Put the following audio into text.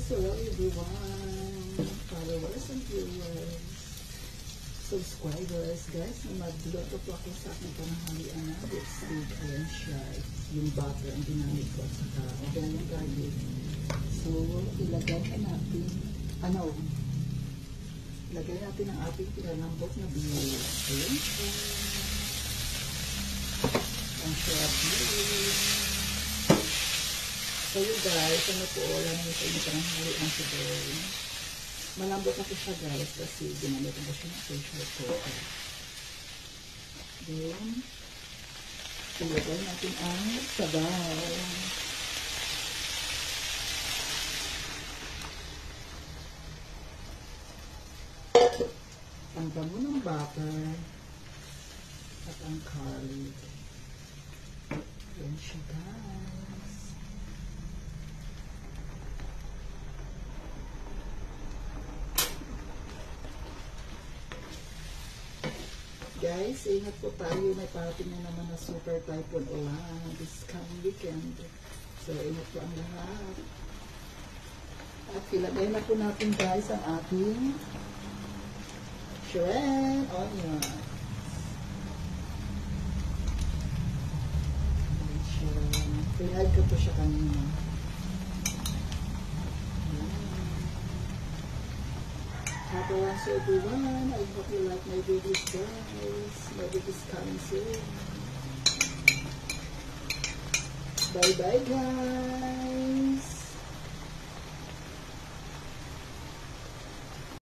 hello everyone, followers and viewers, subscribers, guys, magluto po ako sa aking panahalian na lipstick. Ayan siya, yung butter ang ginamit ko at saka yung garlic. So, ilagay natin, ilagay natin ang ating pinalambot na beef. Ayan siya. Ang sarap beef. So you guys, ano po, wala naman sa inyo parang halian today. Malambot na po siya guys kasi ginamit ko siya ng pressure cooker. Then, ilagay natin ang sabaw. Ang bango ng butter at ang garlic. Yan siya guys. Guys, ingat po tayo. May parating na naman na super typhoon ulan this coming weekend. So, ingat po ang lahat. At ilagay na po natin guys ang ating shred onion. Pinag ko po siya kanina. Happy Wednesday everyone. I hope you like my videos guys. My videos coming soon. Bye bye guys.